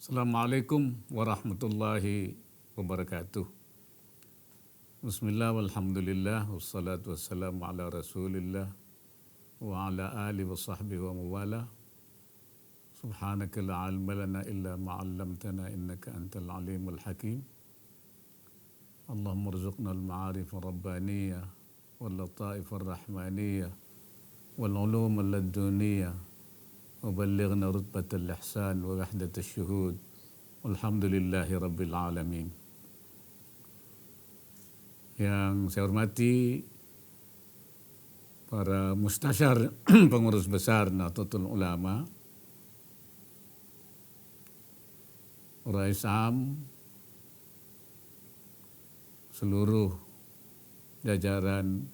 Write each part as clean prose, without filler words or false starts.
Assalamualaikum warahmatullahi wabarakatuh. Bismillah walhamdulillah wassalatu wassalamu ala rasulillah wa ala alihi wa sahbihi wa mawala. Subhanaka la ilma lana illa ma 'allamtana innaka antal alimul hakim. Allahumma rzuqna al-ma'arif ar-rabbaniyah wal lataif ar-rahmaniyah wal ulum al-laduniyah wa ballighna rutbatal ihsan wa wahdatal syuhud. Alhamdulillahi rabbil alamin. Yang saya hormati para mustasyar pengurus besar Nahdlatul Ulama, Rais Am, seluruh jajaran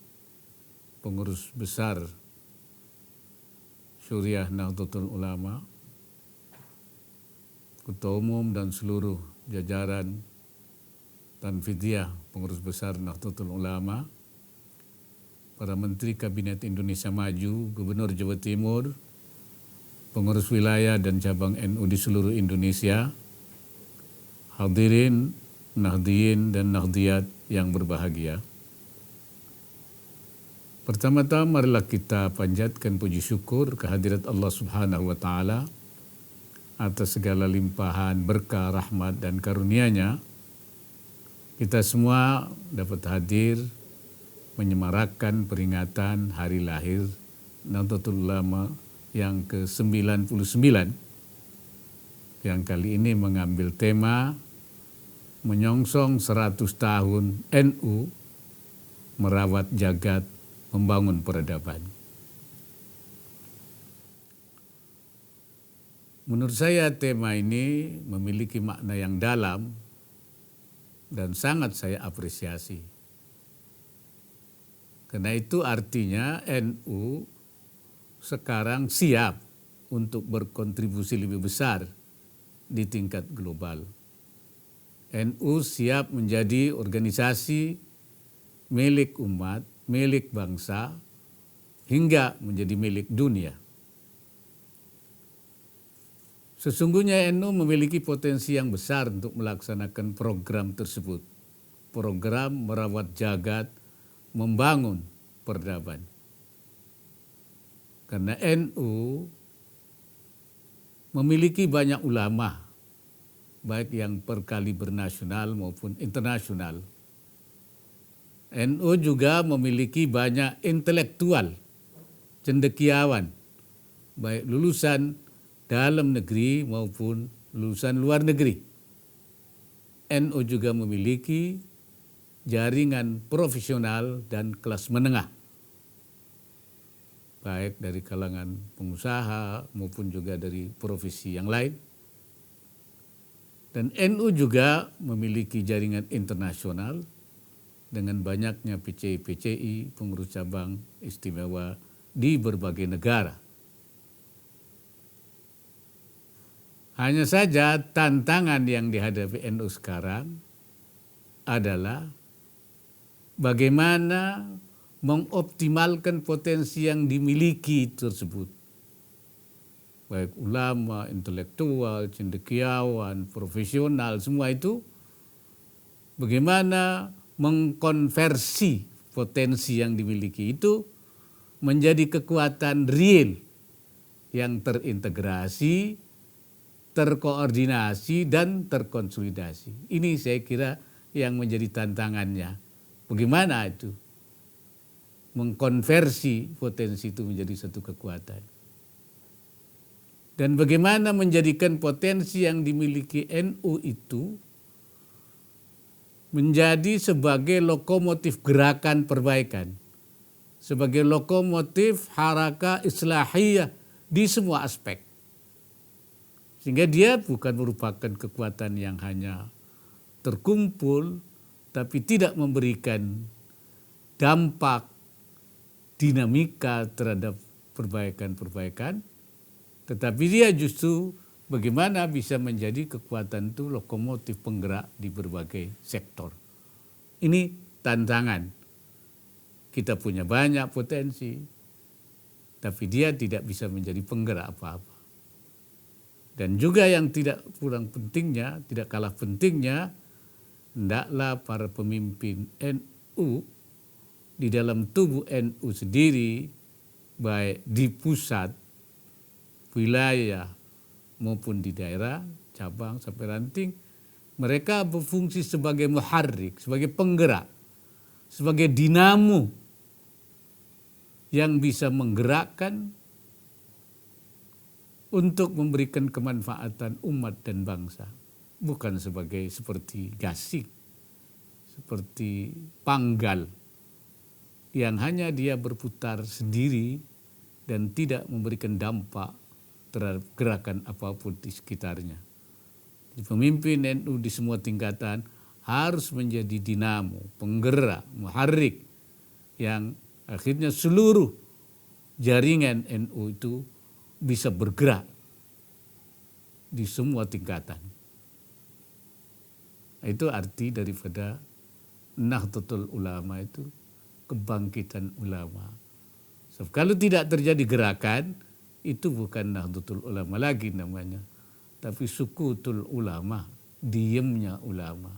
pengurus besar Syuriah Nahdlatul Ulama, Ketua Umum dan seluruh jajaran Tanfidiyah pengurus besar Nahdlatul Ulama, para Menteri Kabinet Indonesia Maju, Gubernur Jawa Timur, pengurus wilayah dan cabang NU di seluruh Indonesia, hadirin, nahdiyin dan nahdiyat yang berbahagia. Pertama-tama marilah kita panjatkan puji syukur kehadirat Allah Subhanahu wa Ta'ala atas segala limpahan berkah, rahmat dan karunia-Nya. Kita semua dapat hadir menyemarakan peringatan hari lahir Nahdlatul Ulama yang ke-99 yang kali ini mengambil tema menyongsong 100 tahun NU merawat jagat membangun peradaban. Menurut saya tema ini memiliki makna yang dalam dan sangat saya apresiasi. Karena itu artinya NU sekarang siap untuk berkontribusi lebih besar di tingkat global. NU siap menjadi organisasi milik umat, milik bangsa, hingga menjadi milik dunia. Sesungguhnya NU memiliki potensi yang besar untuk melaksanakan program tersebut. Program merawat jagat, membangun peradaban. Karena NU memiliki banyak ulama, baik yang berkaliber nasional maupun internasional. NU juga memiliki banyak intelektual, cendekiawan, baik lulusan dalam negeri maupun lulusan luar negeri. NU juga memiliki jaringan profesional dan kelas menengah, baik dari kalangan pengusaha maupun juga dari profesi yang lain. Dan NU juga memiliki jaringan internasional dengan banyaknya PCI, pengurus cabang istimewa di berbagai negara. Hanya saja tantangan yang dihadapi NU sekarang adalah bagaimana mengoptimalkan potensi yang dimiliki tersebut. Baik ulama, intelektual, cendekiawan, profesional, semua itu bagaimana mengkonversi potensi yang dimiliki itu menjadi kekuatan real yang terintegrasi, terkoordinasi dan terkonsolidasi. Ini saya kira yang menjadi tantangannya. Bagaimana itu mengkonversi potensi itu menjadi satu kekuatan. Dan bagaimana menjadikan potensi yang dimiliki NU itu menjadi sebagai lokomotif gerakan perbaikan, sebagai lokomotif haraka islahiyah di semua aspek. Sehingga dia bukan merupakan kekuatan yang hanya terkumpul, tapi tidak memberikan dampak dinamika terhadap perbaikan-perbaikan, tetapi dia justru bagaimana bisa menjadi kekuatan itu lokomotif penggerak di berbagai sektor. Ini tantangan. Kita punya banyak potensi, tapi dia tidak bisa menjadi penggerak apa-apa. Dan juga yang tidak kurang pentingnya, tidak kalah pentingnya, hendaklah para pemimpin NU di dalam tubuh NU sendiri, baik di pusat, wilayah maupun di daerah, cabang sampai ranting, mereka berfungsi sebagai muharrik, sebagai penggerak, sebagai dinamo yang bisa menggerakkan untuk memberikan kemanfaatan umat dan bangsa. Bukan seperti gasing, seperti panggal yang hanya dia berputar sendiri dan tidak memberikan dampak terhadap gerakan apapun di sekitarnya. Pemimpin NU di semua tingkatan harus menjadi dinamo, penggerak, muharrik yang akhirnya seluruh jaringan NU itu bisa bergerak di semua tingkatan. Itu arti daripada Nahdlatul Ulama itu, kebangkitan ulama. So, kalau tidak terjadi gerakan, itu bukan Nahdlatul Ulama lagi namanya, tapi Sukutul Ulama, diamnya ulama.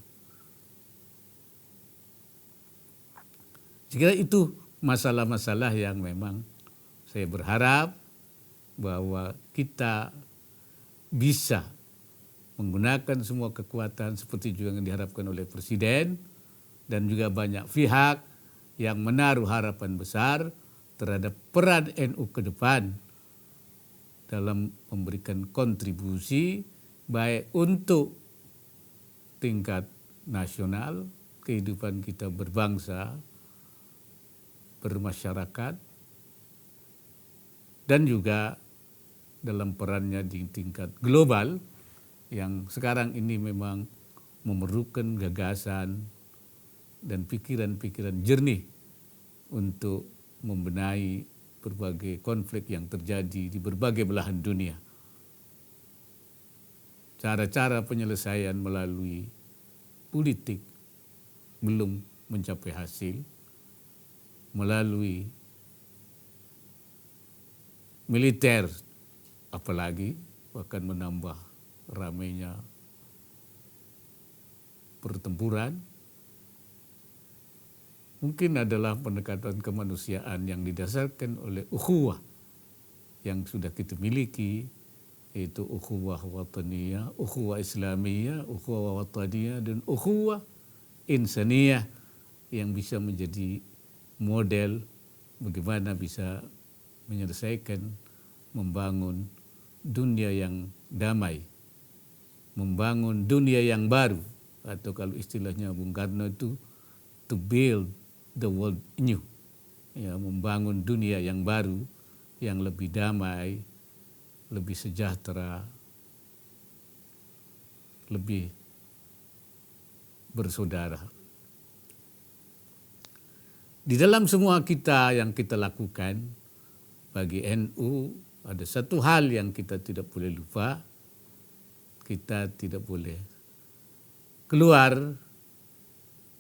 Sekira itu masalah-masalah yang memang saya berharap bahwa kita bisa menggunakan semua kekuatan seperti juga yang diharapkan oleh Presiden dan juga banyak pihak yang menaruh harapan besar terhadap peran NU ke depan dalam memberikan kontribusi baik untuk tingkat nasional, kehidupan kita berbangsa, bermasyarakat, dan juga dalam perannya di tingkat global yang sekarang ini memang memerlukan gagasan dan pikiran-pikiran jernih untuk membenahi berbagai konflik yang terjadi di berbagai belahan dunia. Cara-cara penyelesaian melalui politik belum mencapai hasil, melalui militer apalagi akan menambah ramainya pertempuran. Mungkin adalah pendekatan kemanusiaan yang didasarkan oleh ukhuwah yang sudah kita miliki, yaitu ukhuwah wataniyah, ukhuwah islamiyah, ukhuwah wataniyah, dan ukhuwah insaniyah yang bisa menjadi model bagaimana bisa menyelesaikan, membangun dunia yang damai, membangun dunia yang baru, atau kalau istilahnya Bung Karno itu to build the world new, ya, membangun dunia yang baru, yang lebih damai, lebih sejahtera, lebih bersaudara. Di dalam semua kita yang kita lakukan, bagi NU ada satu hal yang kita tidak boleh lupa. Kita tidak boleh keluar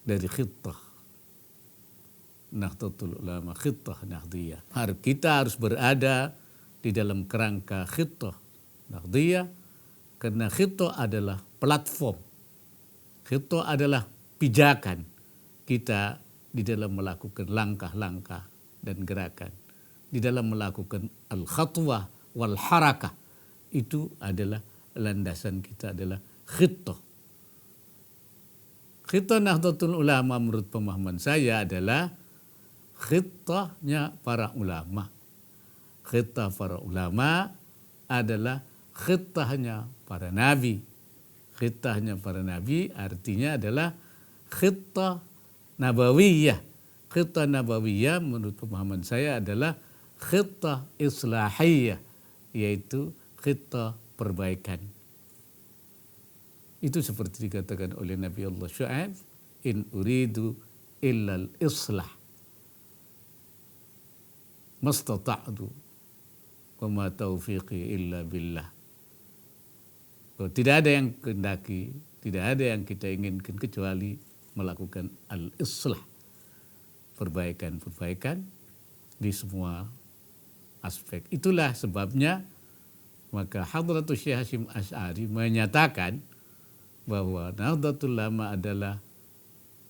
dari khittah Nahdlatul Ulama, khittah Nahdliyah. Kita harus berada di dalam kerangka khittah Nahdliyah karena khittah adalah platform. Khittah adalah pijakan kita di dalam melakukan langkah-langkah dan gerakan. Di dalam melakukan al-khatwah wal harakah, itu adalah landasan kita, adalah khittah. Khittah Nahdlatul Ulama menurut pemahaman saya adalah khittahnya para ulama. Khittah para ulama adalah khittahnya para nabi. Khittahnya para nabi artinya adalah khittah nabawiyah. Khittah nabawiyah menurut pemahaman saya adalah khittah islahiyah, yaitu khittah perbaikan. Itu seperti dikatakan oleh Nabi Allah Syu'aib, in uridu illal islah mastata'tu wa ma taufiqi illa billah. Tidak ada yang kehendaki, tidak ada yang kita inginkan kecuali melakukan al-islah, perbaikan-perbaikan di semua aspek. Itulah sebabnya Maka Hadratus Syekh Hasyim Asy'ari menyatakan bahwa Nahdlatul Ulama adalah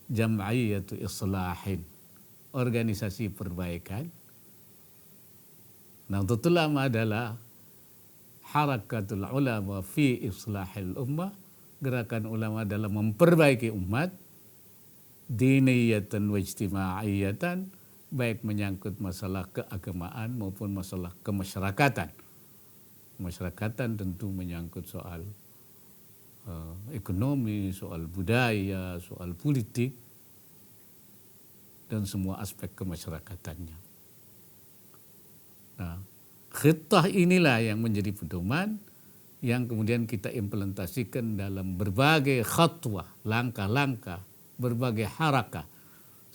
jam'iyatu islahin, organisasi perbaikan. Nahdlatul Ulama adalah harakatul ulama fi islahil ummah, gerakan ulama dalam memperbaiki umat, diniyatan wa ijtima'iyatan, baik menyangkut masalah keagamaan maupun masalah kemasyarakatan. Kemasyarakatan tentu menyangkut soal ekonomi, soal budaya, soal politik, dan semua aspek kemasyarakatannya. Nah, khittah inilah yang menjadi pedoman yang kemudian kita implementasikan dalam berbagai khatwah, langkah-langkah, berbagai harakah.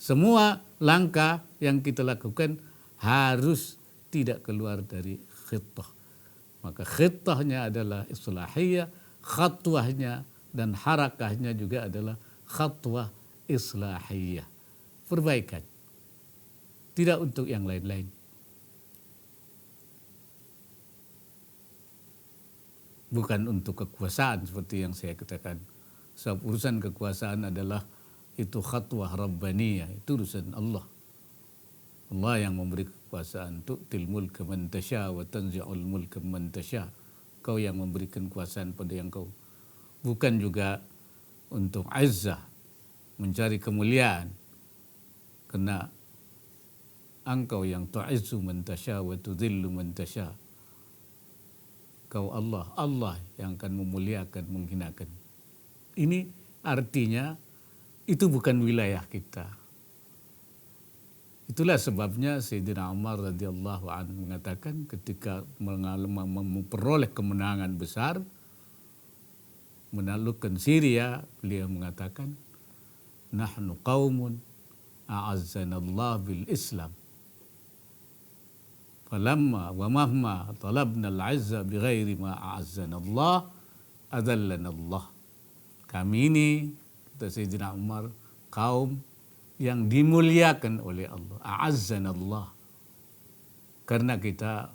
Semua langkah yang kita lakukan harus tidak keluar dari khittah. Maka khittahnya adalah islahiyah, khatwahnya dan harakahnya juga adalah khatwah islahiyah. Perbaikan. Tidak untuk yang lain-lain. Bukan untuk kekuasaan seperti yang saya katakan. Sebab urusan kekuasaan adalah itu khatwah rabbaniyah, itu urusan Allah. Allah yang memberi kekuasaan. Tu'til mulka man tasya wa tanzi'ul mulka man tasya. Kau yang memberikan kekuasaan pada yang kau. Bukan juga untuk izzah, mencari kemuliaan. Karena engkau yang tu'izzu man tasya wa tudhillu man tasya. Kau Allah yang akan memuliakan, menghinakan. Ini artinya itu bukan wilayah kita. Itulah sebabnya Sayyidina Umar radhiyallahu anhu mengatakan ketika memperoleh kemenangan besar, menaklukkan Syria, beliau mengatakan, nahnu qaumun a'azzanallah bil Islam. Falamma wa mahma talabna al-'izza bighairi ma a'azzana Allah adallana Allah. Kami ini, kata Sayyidina Umar, kaum yang dimuliakan oleh Allah, a'azzana Allah. Karena kita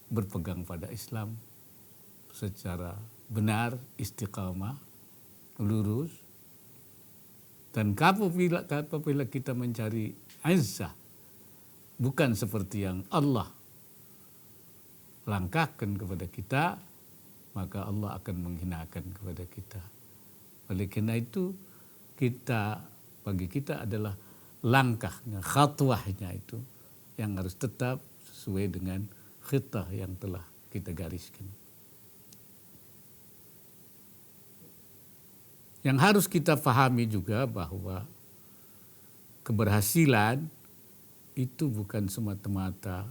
berpegang pada Islam secara benar, istiqamah, lurus. Dan apabila kita mencari izzah, bukan seperti yang Allah langkahkan kepada kita, maka Allah akan menghinakan kepada kita. Oleh karena itu, bagi kita adalah langkahnya, khatwahnya itu yang harus tetap sesuai dengan khittah yang telah kita gariskan. Yang harus kita pahami juga bahwa keberhasilan itu bukan semata-mata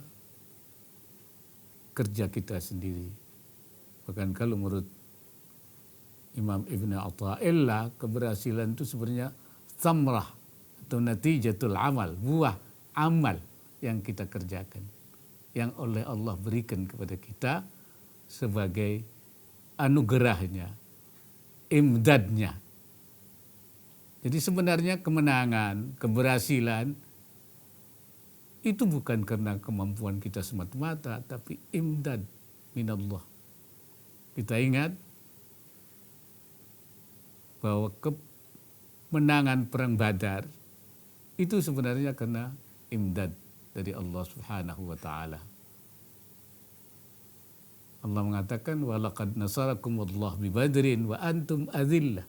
kerja kita sendiri. Bahkan kalau menurut Imam Ibn Athaillah, keberhasilan itu sebenarnya samrah atau natijatul amal, buah amal yang kita kerjakan, yang oleh Allah berikan kepada kita sebagai anugerahnya, imdadnya. Jadi sebenarnya kemenangan, keberhasilan itu bukan karena kemampuan kita semata-mata, tapi imdad minallah. Kita ingat bahwa kemenangan perang Badar itu sebenarnya karena imdad dari Allah Subhanahu wa taala. Allah mengatakan walaqad nasarakumullah bi Badrin wa antum adillah.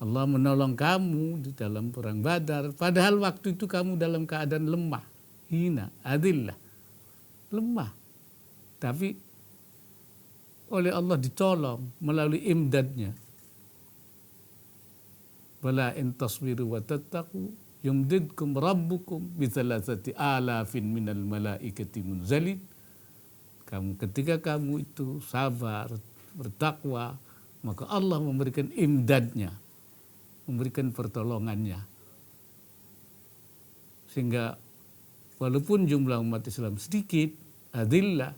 Allah menolong kamu di dalam perang Badar, padahal waktu itu kamu dalam keadaan lemah, hina, adillah, lemah. Tapi oleh Allah ditolong melalui imdadnya. Bala in tasbiru wa tattaqu yumdidkum rabbukum bi 3,000 minal malaikati munzalin. Ketika kamu itu sabar, bertakwa, maka Allah memberikan imdadnya, memberikan pertolongannya. Sehingga walaupun jumlah umat Islam sedikit, adillah,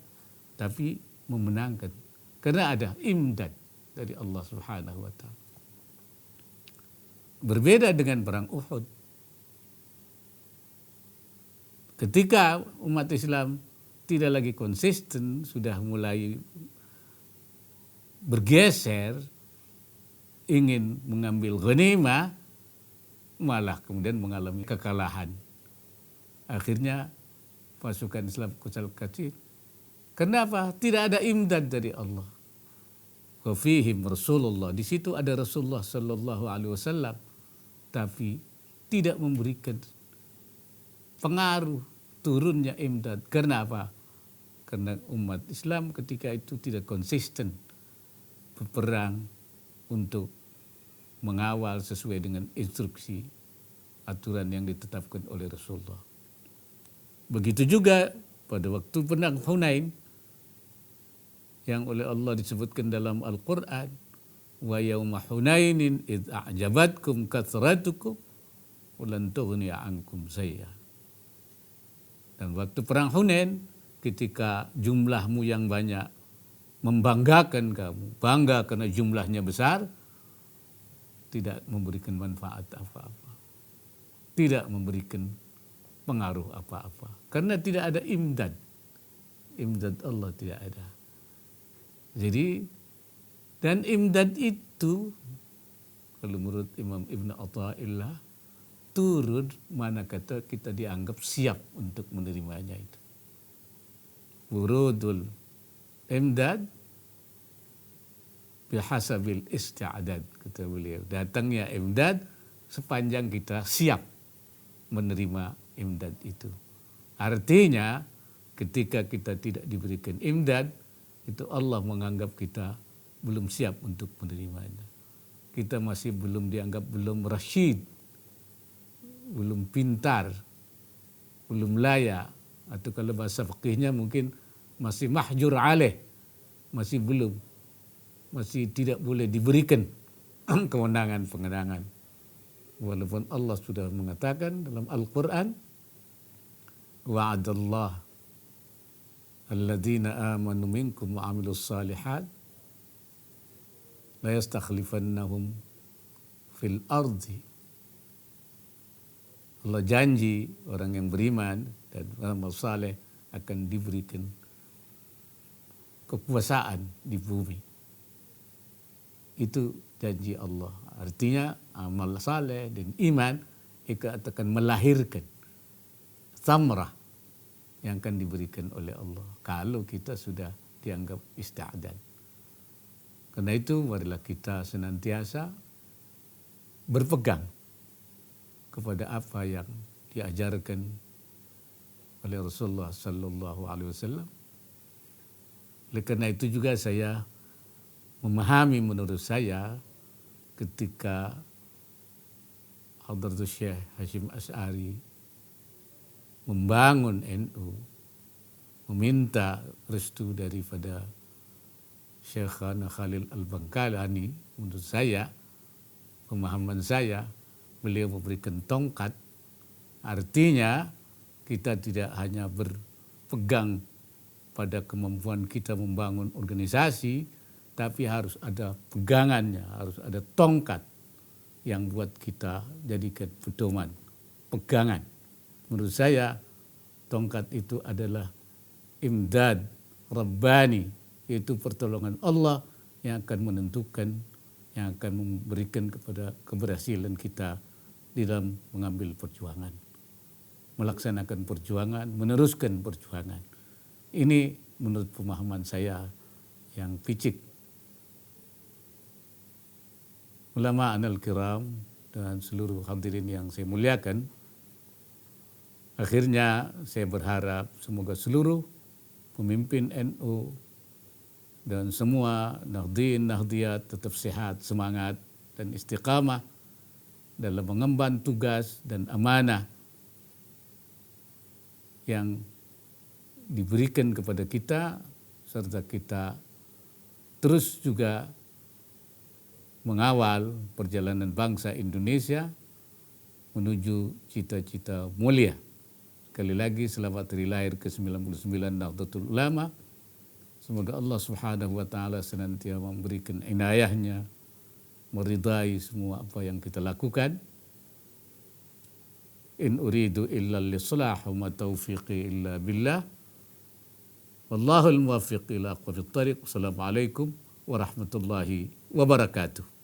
tapi memenangkan. Karena ada imdad dari Allah Subhanahu wa ta'ala. Berbeda dengan perang Uhud. Ketika umat Islam tidak lagi konsisten, sudah mulai bergeser, ingin mengambil ghanimah, malah kemudian mengalami kekalahan. Akhirnya pasukan Islam kucal kacir. Kenapa? Tidak ada imdad dari Allah. Wa fihim Rasulullah. Di situ ada Rasulullah sallallahu alaihi wasallam, tapi tidak memberikan pengaruh turunnya imdad. Karena apa? Karena umat Islam ketika itu tidak konsisten berperang untuk mengawal sesuai dengan instruksi aturan yang ditetapkan oleh Rasulullah. Begitu juga pada waktu perang Hunain yang oleh Allah disebutkan dalam Al-Quran, wa yawma Hunainin idh a'jabatkum kathratukum walan tughni ankum syai'a. Dan waktu perang Hunain, ketika jumlahmu yang banyak membanggakan kamu, bangga karena jumlahnya besar, tidak memberikan manfaat apa-apa, tidak memberikan pengaruh apa-apa, karena tidak ada imdad Allah tidak ada. Jadi, dan imdad itu kalau menurut Imam Ibn Athaillah turun mana kata kita dianggap siap untuk menerimanya itu. Wurudul imdad bihasabil isti'adad, kata beliau. Datangnya imdad sepanjang kita siap menerima imdad itu. Artinya ketika kita tidak diberikan imdad, itu Allah menganggap kita belum siap untuk menerimanya. Kita masih belum dianggap belum rasyid, belum pintar, belum layak, atau kalau bahasa fikihnya mungkin masih mahjur alaih, masih belum, masih tidak boleh diberikan kewenangan-pengenangan. Walaupun Allah sudah mengatakan dalam Al-Quran, wa'adallah alladzina amanu minkum wa amilus salihat la yastakhlifannahum fil ardi. Allah janji orang yang beriman dan beramal saleh akan diberikan kekuasaan di bumi. Itu janji Allah. Artinya amal saleh dan iman itu akan melahirkan samrah yang akan diberikan oleh Allah kalau kita sudah dianggap isti'adan. Karena itu marilah kita senantiasa berpegang kepada apa yang diajarkan oleh Rasulullah sallallahu alaihi wasallam. Oleh karena itu juga saya memahami, menurut saya ketika Hadratus Syekh Hasyim Asy'ari membangun NU, meminta restu daripada Syekhana Khalil Al-Bangkalani, menurut saya, pemahaman saya, beliau memberikan tongkat, artinya kita tidak hanya berpegang pada kemampuan kita membangun organisasi, tapi harus ada pegangannya, harus ada tongkat yang buat kita jadikan pedoman, pegangan. Menurut saya tongkat itu adalah imdad Rabbani, yaitu pertolongan Allah yang akan menentukan, yang akan memberikan kepada keberhasilan kita di dalam mengambil perjuangan, melaksanakan perjuangan, meneruskan perjuangan. Ini menurut pemahaman saya yang picik. Ulama anal kiram dan seluruh hadirin yang saya muliakan, akhirnya saya berharap semoga seluruh pemimpin NU dan semua nahdien nahdiyat tetap sehat, semangat dan istiqamah dalam mengemban tugas dan amanah yang diberikan kepada kita, serta kita terus juga mengawal perjalanan bangsa Indonesia menuju cita-cita mulia. Sekali lagi selamat hari lahir ke-99 Nahdlatul Ulama. Semoga Allah Subhanahu wa taala senantiasa memberikan inayahnya, meridai semua apa yang kita lakukan. In uridu illa al-islah wa ma taufiqi illa billah. Wallahul muwaffiq ila aqwamit thariq. Wassalamualaikum warahmatullahi wabarakatuh.